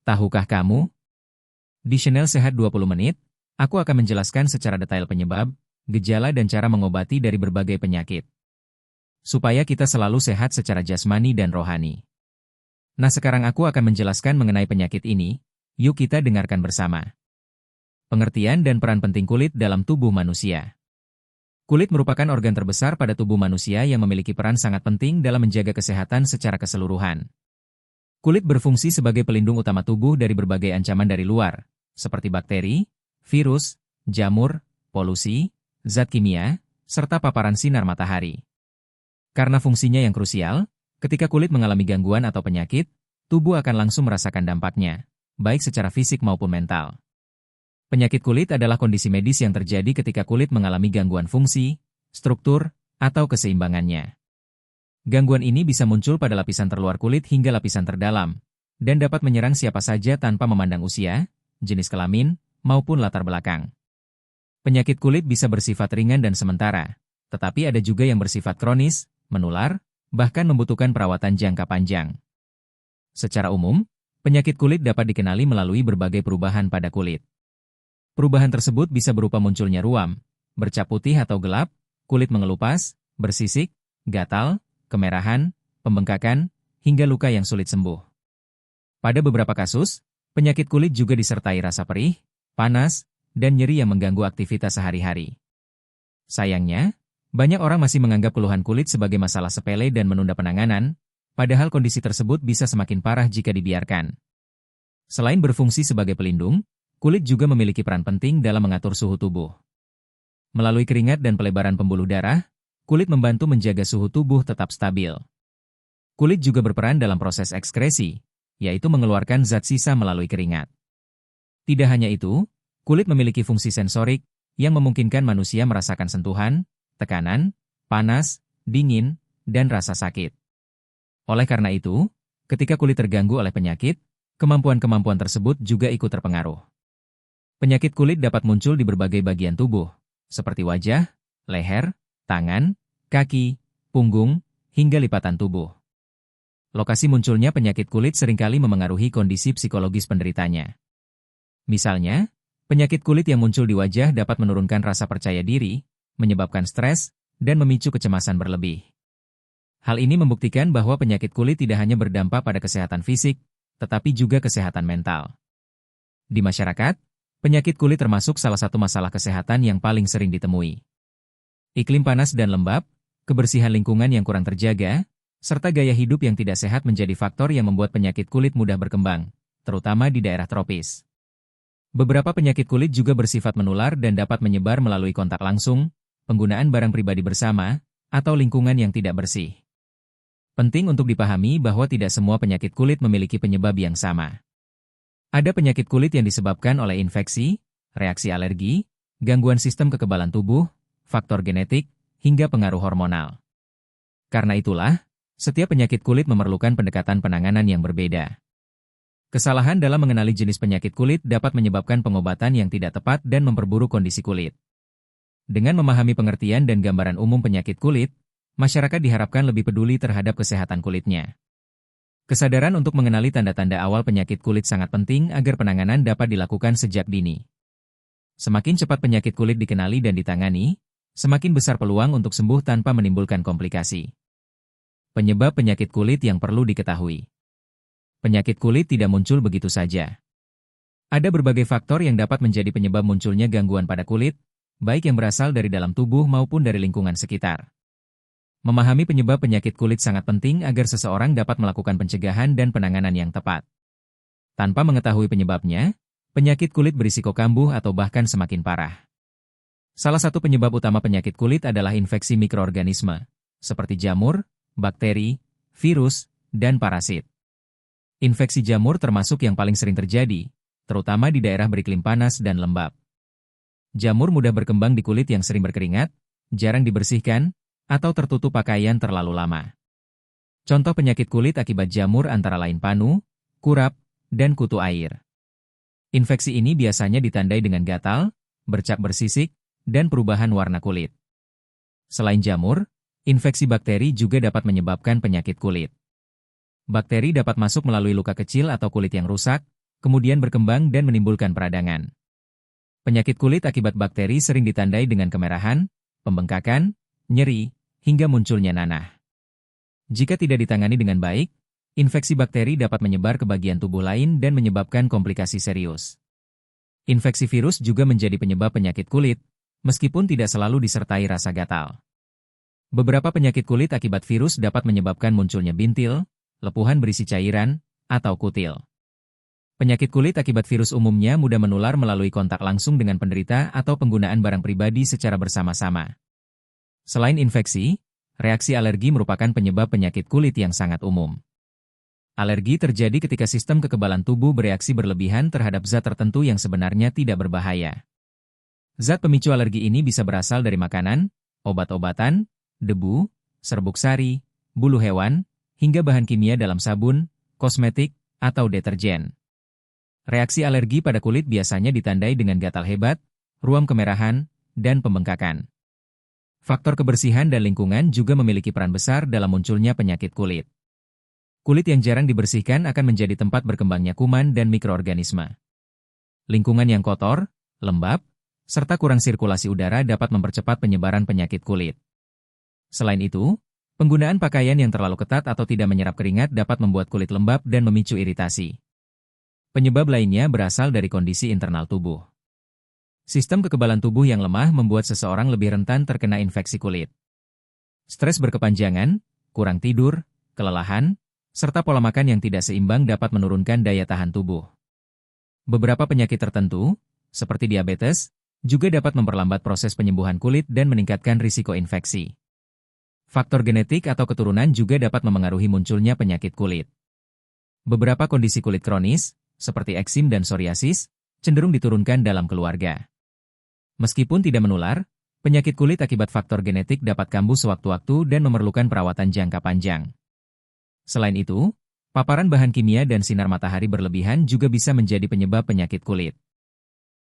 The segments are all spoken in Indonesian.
Tahukah kamu? Di Channel Sehat 20 Menit, aku akan menjelaskan secara detail penyebab, gejala dan cara mengobati dari berbagai penyakit. Supaya kita selalu sehat secara jasmani dan rohani. Nah, sekarang aku akan menjelaskan mengenai penyakit ini, yuk kita dengarkan bersama. Pengertian dan peran penting kulit dalam tubuh manusia. Kulit merupakan organ terbesar pada tubuh manusia yang memiliki peran sangat penting dalam menjaga kesehatan secara keseluruhan. Kulit berfungsi sebagai pelindung utama tubuh dari berbagai ancaman dari luar, seperti bakteri, virus, jamur, polusi, zat kimia, serta paparan sinar matahari. Karena fungsinya yang krusial, ketika kulit mengalami gangguan atau penyakit, tubuh akan langsung merasakan dampaknya, baik secara fisik maupun mental. Penyakit kulit adalah kondisi medis yang terjadi ketika kulit mengalami gangguan fungsi, struktur, atau keseimbangannya. Gangguan ini bisa muncul pada lapisan terluar kulit hingga lapisan terdalam, dan dapat menyerang siapa saja tanpa memandang usia, jenis kelamin, maupun latar belakang. Penyakit kulit bisa bersifat ringan dan sementara, tetapi ada juga yang bersifat kronis, menular, bahkan membutuhkan perawatan jangka panjang. Secara umum, penyakit kulit dapat dikenali melalui berbagai perubahan pada kulit. Perubahan tersebut bisa berupa munculnya ruam, bercak putih atau gelap, kulit mengelupas, bersisik, gatal, kemerahan, pembengkakan, hingga luka yang sulit sembuh. Pada beberapa kasus, penyakit kulit juga disertai rasa perih, panas, dan nyeri yang mengganggu aktivitas sehari-hari. Sayangnya, banyak orang masih menganggap keluhan kulit sebagai masalah sepele dan menunda penanganan, padahal kondisi tersebut bisa semakin parah jika dibiarkan. Selain berfungsi sebagai pelindung, kulit juga memiliki peran penting dalam mengatur suhu tubuh. Melalui keringat dan pelebaran pembuluh darah, kulit membantu menjaga suhu tubuh tetap stabil. Kulit juga berperan dalam proses ekskresi, yaitu mengeluarkan zat sisa melalui keringat. Tidak hanya itu, kulit memiliki fungsi sensorik yang memungkinkan manusia merasakan sentuhan, tekanan, panas, dingin, dan rasa sakit. Oleh karena itu, ketika kulit terganggu oleh penyakit, kemampuan-kemampuan tersebut juga ikut terpengaruh. Penyakit kulit dapat muncul di berbagai bagian tubuh, seperti wajah, leher, tangan, kaki, punggung, hingga lipatan tubuh. Lokasi munculnya penyakit kulit seringkali memengaruhi kondisi psikologis penderitanya. Misalnya, penyakit kulit yang muncul di wajah dapat menurunkan rasa percaya diri, menyebabkan stres, dan memicu kecemasan berlebih. Hal ini membuktikan bahwa penyakit kulit tidak hanya berdampak pada kesehatan fisik, tetapi juga kesehatan mental. Di masyarakat, penyakit kulit termasuk salah satu masalah kesehatan yang paling sering ditemui. Iklim panas dan lembab, kebersihan lingkungan yang kurang terjaga, serta gaya hidup yang tidak sehat menjadi faktor yang membuat penyakit kulit mudah berkembang, terutama di daerah tropis. Beberapa penyakit kulit juga bersifat menular dan dapat menyebar melalui kontak langsung, penggunaan barang pribadi bersama, atau lingkungan yang tidak bersih. Penting untuk dipahami bahwa tidak semua penyakit kulit memiliki penyebab yang sama. Ada penyakit kulit yang disebabkan oleh infeksi, reaksi alergi, gangguan sistem kekebalan tubuh, faktor genetik, hingga pengaruh hormonal. Karena itulah, setiap penyakit kulit memerlukan pendekatan penanganan yang berbeda. Kesalahan dalam mengenali jenis penyakit kulit dapat menyebabkan pengobatan yang tidak tepat dan memperburuk kondisi kulit. Dengan memahami pengertian dan gambaran umum penyakit kulit, masyarakat diharapkan lebih peduli terhadap kesehatan kulitnya. Kesadaran untuk mengenali tanda-tanda awal penyakit kulit sangat penting agar penanganan dapat dilakukan sejak dini. Semakin cepat penyakit kulit dikenali dan ditangani, semakin besar peluang untuk sembuh tanpa menimbulkan komplikasi. Penyebab penyakit kulit yang perlu diketahui. Penyakit kulit tidak muncul begitu saja. Ada berbagai faktor yang dapat menjadi penyebab munculnya gangguan pada kulit, baik yang berasal dari dalam tubuh maupun dari lingkungan sekitar. Memahami penyebab penyakit kulit sangat penting agar seseorang dapat melakukan pencegahan dan penanganan yang tepat. Tanpa mengetahui penyebabnya, penyakit kulit berisiko kambuh atau bahkan semakin parah. Salah satu penyebab utama penyakit kulit adalah infeksi mikroorganisme, seperti jamur, bakteri, virus, dan parasit. Infeksi jamur termasuk yang paling sering terjadi, terutama di daerah beriklim panas dan lembab. Jamur mudah berkembang di kulit yang sering berkeringat, jarang dibersihkan, atau tertutup pakaian terlalu lama. Contoh penyakit kulit akibat jamur antara lain panu, kurap, dan kutu air. Infeksi ini biasanya ditandai dengan gatal, bercak bersisik, dan perubahan warna kulit. Selain jamur, infeksi bakteri juga dapat menyebabkan penyakit kulit. Bakteri dapat masuk melalui luka kecil atau kulit yang rusak, kemudian berkembang dan menimbulkan peradangan. Penyakit kulit akibat bakteri sering ditandai dengan kemerahan, pembengkakan, nyeri, hingga munculnya nanah. Jika tidak ditangani dengan baik, infeksi bakteri dapat menyebar ke bagian tubuh lain dan menyebabkan komplikasi serius. Infeksi virus juga menjadi penyebab penyakit kulit, meskipun tidak selalu disertai rasa gatal. Beberapa penyakit kulit akibat virus dapat menyebabkan munculnya bintil, lepuhan berisi cairan, atau kutil. Penyakit kulit akibat virus umumnya mudah menular melalui kontak langsung dengan penderita atau penggunaan barang pribadi secara bersama-sama. Selain infeksi, reaksi alergi merupakan penyebab penyakit kulit yang sangat umum. Alergi terjadi ketika sistem kekebalan tubuh bereaksi berlebihan terhadap zat tertentu yang sebenarnya tidak berbahaya. Zat pemicu alergi ini bisa berasal dari makanan, obat-obatan, debu, serbuk sari, bulu hewan, hingga bahan kimia dalam sabun, kosmetik, atau deterjen. Reaksi alergi pada kulit biasanya ditandai dengan gatal hebat, ruam kemerahan, dan pembengkakan. Faktor kebersihan dan lingkungan juga memiliki peran besar dalam munculnya penyakit kulit. Kulit yang jarang dibersihkan akan menjadi tempat berkembangnya kuman dan mikroorganisme. Lingkungan yang kotor, lembab, serta kurang sirkulasi udara dapat mempercepat penyebaran penyakit kulit. Selain itu, penggunaan pakaian yang terlalu ketat atau tidak menyerap keringat dapat membuat kulit lembab dan memicu iritasi. Penyebab lainnya berasal dari kondisi internal tubuh. Sistem kekebalan tubuh yang lemah membuat seseorang lebih rentan terkena infeksi kulit. Stres berkepanjangan, kurang tidur, kelelahan, serta pola makan yang tidak seimbang dapat menurunkan daya tahan tubuh. Beberapa penyakit tertentu, seperti diabetes, juga dapat memperlambat proses penyembuhan kulit dan meningkatkan risiko infeksi. Faktor genetik atau keturunan juga dapat memengaruhi munculnya penyakit kulit. Beberapa kondisi kulit kronis, seperti eksim dan psoriasis, cenderung diturunkan dalam keluarga. Meskipun tidak menular, penyakit kulit akibat faktor genetik dapat kambuh sewaktu-waktu dan memerlukan perawatan jangka panjang. Selain itu, paparan bahan kimia dan sinar matahari berlebihan juga bisa menjadi penyebab penyakit kulit.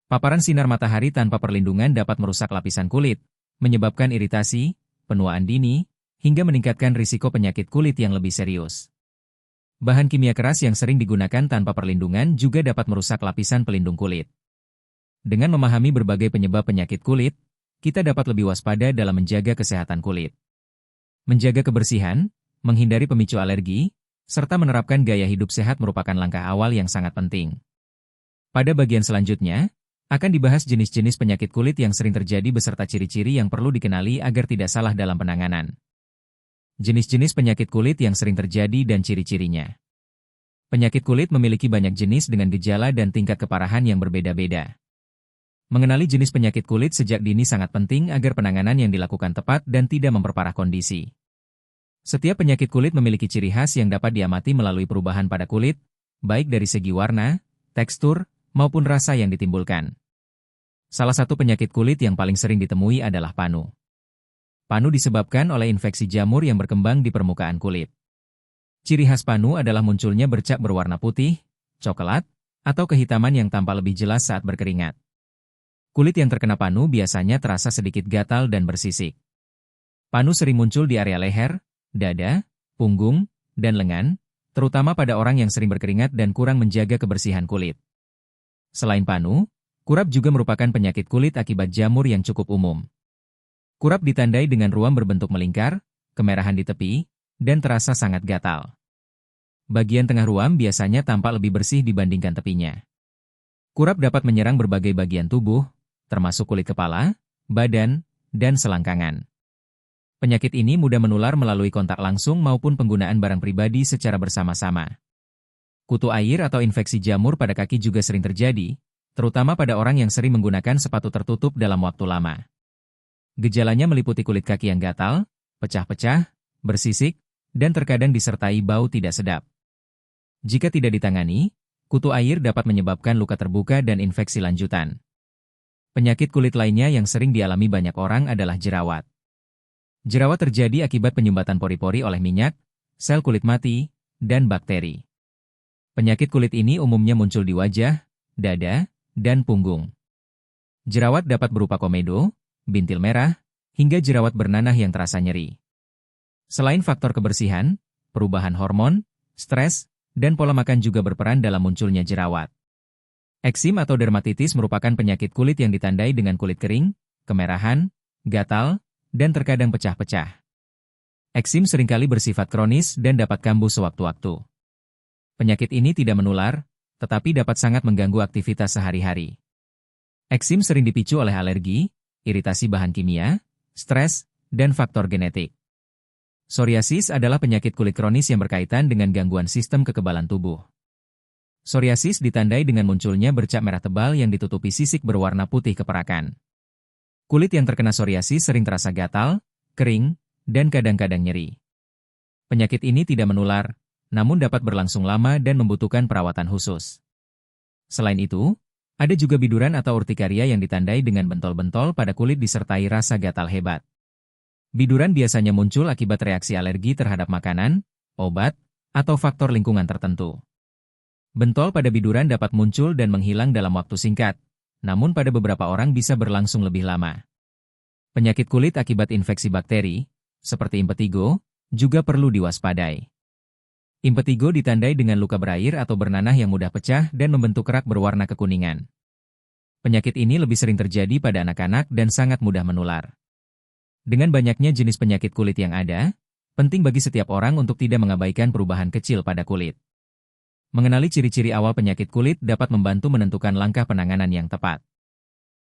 Paparan sinar matahari tanpa perlindungan dapat merusak lapisan kulit, menyebabkan iritasi, penuaan dini, hingga meningkatkan risiko penyakit kulit yang lebih serius. Bahan kimia keras yang sering digunakan tanpa perlindungan juga dapat merusak lapisan pelindung kulit. Dengan memahami berbagai penyebab penyakit kulit, kita dapat lebih waspada dalam menjaga kesehatan kulit. Menjaga kebersihan, menghindari pemicu alergi, serta menerapkan gaya hidup sehat merupakan langkah awal yang sangat penting. Pada bagian selanjutnya, akan dibahas jenis-jenis penyakit kulit yang sering terjadi beserta ciri-ciri yang perlu dikenali agar tidak salah dalam penanganan. Jenis-jenis penyakit kulit yang sering terjadi dan ciri-cirinya. Penyakit kulit memiliki banyak jenis dengan gejala dan tingkat keparahan yang berbeda-beda. Mengenali jenis penyakit kulit sejak dini sangat penting agar penanganan yang dilakukan tepat dan tidak memperparah kondisi. Setiap penyakit kulit memiliki ciri khas yang dapat diamati melalui perubahan pada kulit, baik dari segi warna, tekstur, maupun rasa yang ditimbulkan. Salah satu penyakit kulit yang paling sering ditemui adalah panu. Panu disebabkan oleh infeksi jamur yang berkembang di permukaan kulit. Ciri khas panu adalah munculnya bercak berwarna putih, coklat, atau kehitaman yang tampak lebih jelas saat berkeringat. Kulit yang terkena panu biasanya terasa sedikit gatal dan bersisik. Panu sering muncul di area leher, dada, punggung, dan lengan, terutama pada orang yang sering berkeringat dan kurang menjaga kebersihan kulit. Selain panu, kurap juga merupakan penyakit kulit akibat jamur yang cukup umum. Kurap ditandai dengan ruam berbentuk melingkar, kemerahan di tepi, dan terasa sangat gatal. Bagian tengah ruam biasanya tampak lebih bersih dibandingkan tepinya. Kurap dapat menyerang berbagai bagian tubuh, termasuk kulit kepala, badan, dan selangkangan. Penyakit ini mudah menular melalui kontak langsung maupun penggunaan barang pribadi secara bersama-sama. Kutu air atau infeksi jamur pada kaki juga sering terjadi, terutama pada orang yang sering menggunakan sepatu tertutup dalam waktu lama. Gejalanya meliputi kulit kaki yang gatal, pecah-pecah, bersisik, dan terkadang disertai bau tidak sedap. Jika tidak ditangani, kutu air dapat menyebabkan luka terbuka dan infeksi lanjutan. Penyakit kulit lainnya yang sering dialami banyak orang adalah jerawat. Jerawat terjadi akibat penyumbatan pori-pori oleh minyak, sel kulit mati, dan bakteri. Penyakit kulit ini umumnya muncul di wajah, dada, dan punggung. Jerawat dapat berupa komedo, bintil merah, hingga jerawat bernanah yang terasa nyeri. Selain faktor kebersihan, perubahan hormon, stres, dan pola makan juga berperan dalam munculnya jerawat. Eksim atau dermatitis merupakan penyakit kulit yang ditandai dengan kulit kering, kemerahan, gatal, dan terkadang pecah-pecah. Eksim seringkali bersifat kronis dan dapat kambuh sewaktu-waktu. Penyakit ini tidak menular, tetapi dapat sangat mengganggu aktivitas sehari-hari. Eksim sering dipicu oleh alergi, iritasi bahan kimia, stres, dan faktor genetik. Psoriasis adalah penyakit kulit kronis yang berkaitan dengan gangguan sistem kekebalan tubuh. Psoriasis ditandai dengan munculnya bercak merah tebal yang ditutupi sisik berwarna putih keperakan. Kulit yang terkena psoriasis sering terasa gatal, kering, dan kadang-kadang nyeri. Penyakit ini tidak menular, namun dapat berlangsung lama dan membutuhkan perawatan khusus. Selain itu, ada juga biduran atau urtikaria yang ditandai dengan bentol-bentol pada kulit disertai rasa gatal hebat. Biduran biasanya muncul akibat reaksi alergi terhadap makanan, obat, atau faktor lingkungan tertentu. Bentol pada biduran dapat muncul dan menghilang dalam waktu singkat, namun pada beberapa orang bisa berlangsung lebih lama. Penyakit kulit akibat infeksi bakteri, seperti impetigo, juga perlu diwaspadai. Impetigo ditandai dengan luka berair atau bernanah yang mudah pecah dan membentuk kerak berwarna kekuningan. Penyakit ini lebih sering terjadi pada anak-anak dan sangat mudah menular. Dengan banyaknya jenis penyakit kulit yang ada, penting bagi setiap orang untuk tidak mengabaikan perubahan kecil pada kulit. Mengenali ciri-ciri awal penyakit kulit dapat membantu menentukan langkah penanganan yang tepat.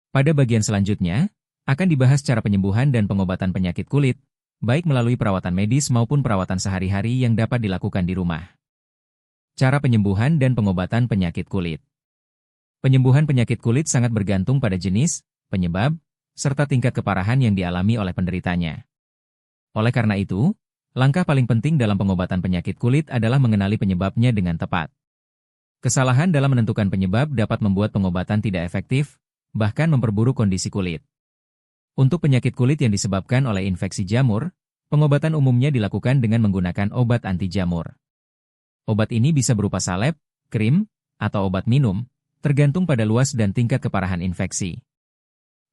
Pada bagian selanjutnya, akan dibahas cara penyembuhan dan pengobatan penyakit kulit, baik melalui perawatan medis maupun perawatan sehari-hari yang dapat dilakukan di rumah. Cara penyembuhan dan pengobatan penyakit kulit. Penyembuhan penyakit kulit sangat bergantung pada jenis, penyebab, serta tingkat keparahan yang dialami oleh penderitanya. Oleh karena itu, langkah paling penting dalam pengobatan penyakit kulit adalah mengenali penyebabnya dengan tepat. Kesalahan dalam menentukan penyebab dapat membuat pengobatan tidak efektif, bahkan memperburuk kondisi kulit. Untuk penyakit kulit yang disebabkan oleh infeksi jamur, pengobatan umumnya dilakukan dengan menggunakan obat anti jamur. Obat ini bisa berupa salep, krim, atau obat minum, tergantung pada luas dan tingkat keparahan infeksi.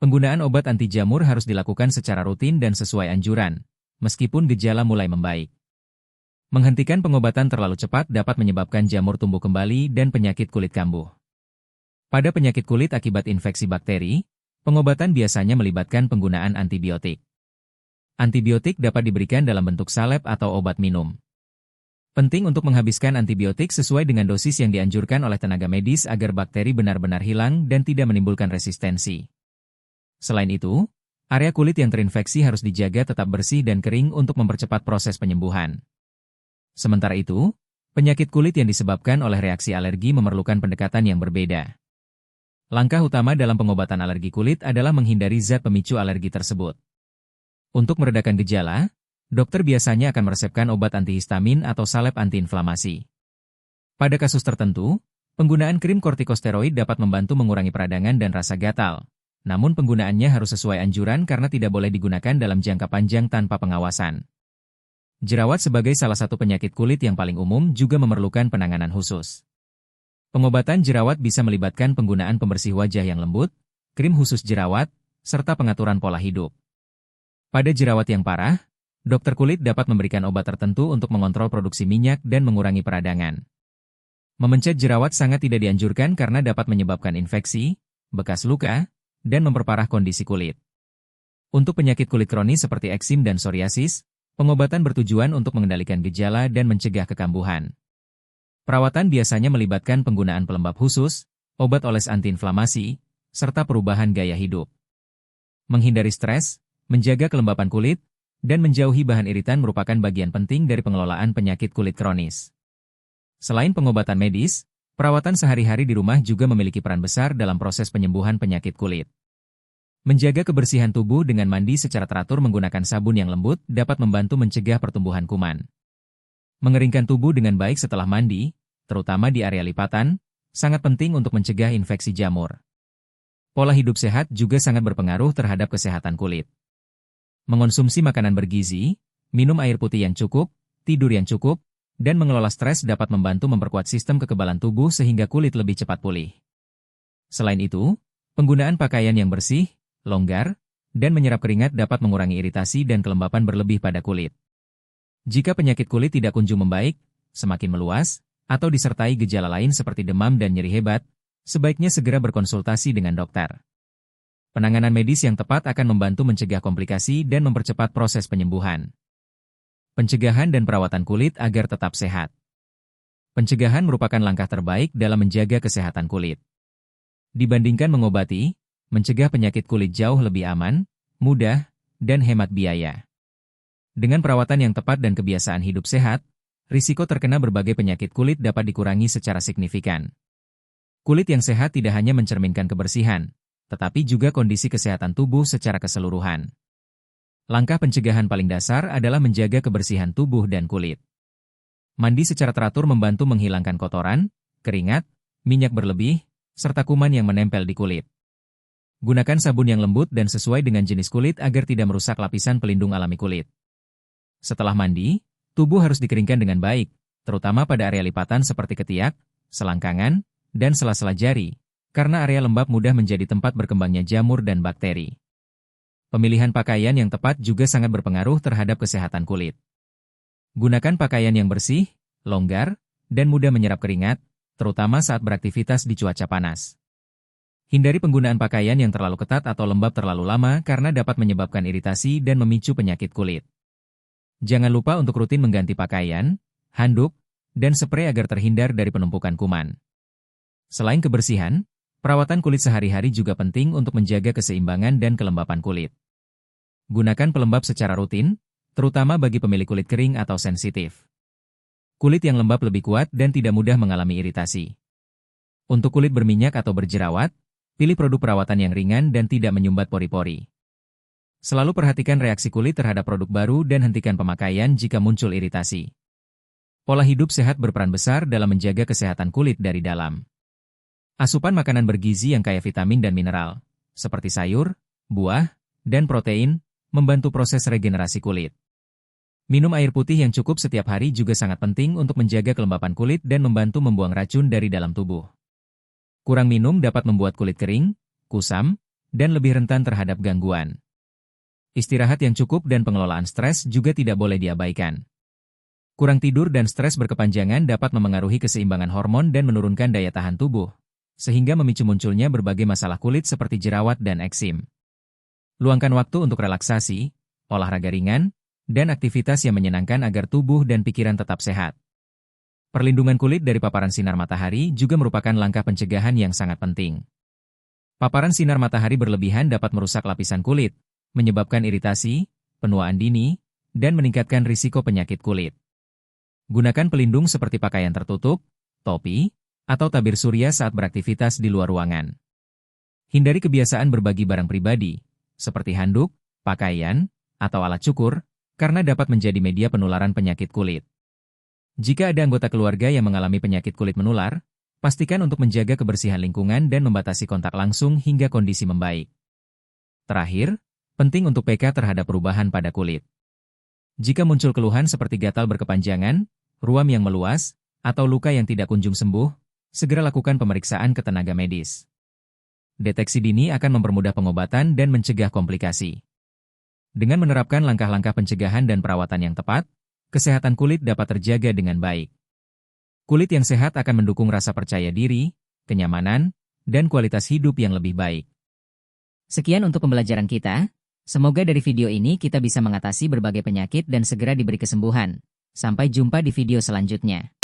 Penggunaan obat anti jamur harus dilakukan secara rutin dan sesuai anjuran, meskipun gejala mulai membaik. Menghentikan pengobatan terlalu cepat dapat menyebabkan jamur tumbuh kembali dan penyakit kulit kambuh. Pada penyakit kulit akibat infeksi bakteri, pengobatan biasanya melibatkan penggunaan antibiotik. Antibiotik dapat diberikan dalam bentuk salep atau obat minum. Penting untuk menghabiskan antibiotik sesuai dengan dosis yang dianjurkan oleh tenaga medis agar bakteri benar-benar hilang dan tidak menimbulkan resistensi. Selain itu, area kulit yang terinfeksi harus dijaga tetap bersih dan kering untuk mempercepat proses penyembuhan. Sementara itu, penyakit kulit yang disebabkan oleh reaksi alergi memerlukan pendekatan yang berbeda. Langkah utama dalam pengobatan alergi kulit adalah menghindari zat pemicu alergi tersebut. Untuk meredakan gejala, dokter biasanya akan meresepkan obat antihistamin atau salep antiinflamasi. Pada kasus tertentu, penggunaan krim kortikosteroid dapat membantu mengurangi peradangan dan rasa gatal. Namun penggunaannya harus sesuai anjuran karena tidak boleh digunakan dalam jangka panjang tanpa pengawasan. Jerawat sebagai salah satu penyakit kulit yang paling umum juga memerlukan penanganan khusus. Pengobatan jerawat bisa melibatkan penggunaan pembersih wajah yang lembut, krim khusus jerawat, serta pengaturan pola hidup. Pada jerawat yang parah, dokter kulit dapat memberikan obat tertentu untuk mengontrol produksi minyak dan mengurangi peradangan. Memencet jerawat sangat tidak dianjurkan karena dapat menyebabkan infeksi, bekas luka, dan memperparah kondisi kulit. Untuk penyakit kulit kronis seperti eksim dan psoriasis, pengobatan bertujuan untuk mengendalikan gejala dan mencegah kekambuhan. Perawatan biasanya melibatkan penggunaan pelembab khusus, obat oles antiinflamasi, serta perubahan gaya hidup. Menghindari stres, menjaga kelembapan kulit, dan menjauhi bahan iritan merupakan bagian penting dari pengelolaan penyakit kulit kronis. Selain pengobatan medis, perawatan sehari-hari di rumah juga memiliki peran besar dalam proses penyembuhan penyakit kulit. Menjaga kebersihan tubuh dengan mandi secara teratur menggunakan sabun yang lembut dapat membantu mencegah pertumbuhan kuman. Mengeringkan tubuh dengan baik setelah mandi, terutama di area lipatan, sangat penting untuk mencegah infeksi jamur. Pola hidup sehat juga sangat berpengaruh terhadap kesehatan kulit. Mengonsumsi makanan bergizi, minum air putih yang cukup, tidur yang cukup, dan mengelola stres dapat membantu memperkuat sistem kekebalan tubuh sehingga kulit lebih cepat pulih. Selain itu, penggunaan pakaian yang bersih, longgar, dan menyerap keringat dapat mengurangi iritasi dan kelembapan berlebih pada kulit. Jika penyakit kulit tidak kunjung membaik, semakin meluas, atau disertai gejala lain seperti demam dan nyeri hebat, Sebaiknya segera berkonsultasi dengan dokter. Penanganan medis yang tepat akan membantu mencegah komplikasi dan mempercepat proses penyembuhan. Pencegahan dan perawatan kulit agar tetap sehat. Pencegahan merupakan langkah terbaik dalam menjaga kesehatan kulit. Dibandingkan mengobati, mencegah penyakit kulit jauh lebih aman, mudah, dan hemat biaya. Dengan perawatan yang tepat dan kebiasaan hidup sehat, risiko terkena berbagai penyakit kulit dapat dikurangi secara signifikan. Kulit yang sehat tidak hanya mencerminkan kebersihan, tetapi juga kondisi kesehatan tubuh secara keseluruhan. Langkah pencegahan paling dasar adalah menjaga kebersihan tubuh dan kulit. Mandi secara teratur membantu menghilangkan kotoran, keringat, minyak berlebih, serta kuman yang menempel di kulit. Gunakan sabun yang lembut dan sesuai dengan jenis kulit agar tidak merusak lapisan pelindung alami kulit. Setelah mandi, tubuh harus dikeringkan dengan baik, terutama pada area lipatan seperti ketiak, selangkangan, dan sela-sela jari, karena area lembab mudah menjadi tempat berkembangnya jamur dan bakteri. Pemilihan pakaian yang tepat juga sangat berpengaruh terhadap kesehatan kulit. Gunakan pakaian yang bersih, longgar, dan mudah menyerap keringat, terutama saat beraktivitas di cuaca panas. Hindari penggunaan pakaian yang terlalu ketat atau lembab terlalu lama karena dapat menyebabkan iritasi dan memicu penyakit kulit. Jangan lupa untuk rutin mengganti pakaian, handuk, dan sprei agar terhindar dari penumpukan kuman. Selain kebersihan, perawatan kulit sehari-hari juga penting untuk menjaga keseimbangan dan kelembapan kulit. Gunakan pelembab secara rutin, terutama bagi pemilik kulit kering atau sensitif. Kulit yang lembab lebih kuat dan tidak mudah mengalami iritasi. Untuk kulit berminyak atau berjerawat, pilih produk perawatan yang ringan dan tidak menyumbat pori-pori. Selalu perhatikan reaksi kulit terhadap produk baru dan hentikan pemakaian jika muncul iritasi. Pola hidup sehat berperan besar dalam menjaga kesehatan kulit dari dalam. Asupan makanan bergizi yang kaya vitamin dan mineral, seperti sayur, buah, dan protein, membantu proses regenerasi kulit. Minum air putih yang cukup setiap hari juga sangat penting untuk menjaga kelembapan kulit dan membantu membuang racun dari dalam tubuh. Kurang minum dapat membuat kulit kering, kusam, dan lebih rentan terhadap gangguan. Istirahat yang cukup dan pengelolaan stres juga tidak boleh diabaikan. Kurang tidur dan stres berkepanjangan dapat memengaruhi keseimbangan hormon dan menurunkan daya tahan tubuh, sehingga memicu munculnya berbagai masalah kulit seperti jerawat dan eksim. Luangkan waktu untuk relaksasi, olahraga ringan, dan aktivitas yang menyenangkan agar tubuh dan pikiran tetap sehat. Perlindungan kulit dari paparan sinar matahari juga merupakan langkah pencegahan yang sangat penting. Paparan sinar matahari berlebihan dapat merusak lapisan kulit, menyebabkan iritasi, penuaan dini, dan meningkatkan risiko penyakit kulit. Gunakan pelindung seperti pakaian tertutup, topi, atau tabir surya saat beraktivitas di luar ruangan. Hindari kebiasaan berbagi barang pribadi, seperti handuk, pakaian, atau alat cukur, karena dapat menjadi media penularan penyakit kulit. Jika ada anggota keluarga yang mengalami penyakit kulit menular, pastikan untuk menjaga kebersihan lingkungan dan membatasi kontak langsung hingga kondisi membaik. Terakhir, penting untuk peka terhadap perubahan pada kulit. Jika muncul keluhan seperti gatal berkepanjangan, ruam yang meluas, atau luka yang tidak kunjung sembuh, segera lakukan pemeriksaan ke tenaga medis. Deteksi dini akan mempermudah pengobatan dan mencegah komplikasi. Dengan menerapkan langkah-langkah pencegahan dan perawatan yang tepat, kesehatan kulit dapat terjaga dengan baik. Kulit yang sehat akan mendukung rasa percaya diri, kenyamanan, dan kualitas hidup yang lebih baik. Sekian untuk pembelajaran kita. Semoga dari video ini kita bisa mengatasi berbagai penyakit dan segera diberi kesembuhan. Sampai jumpa di video selanjutnya.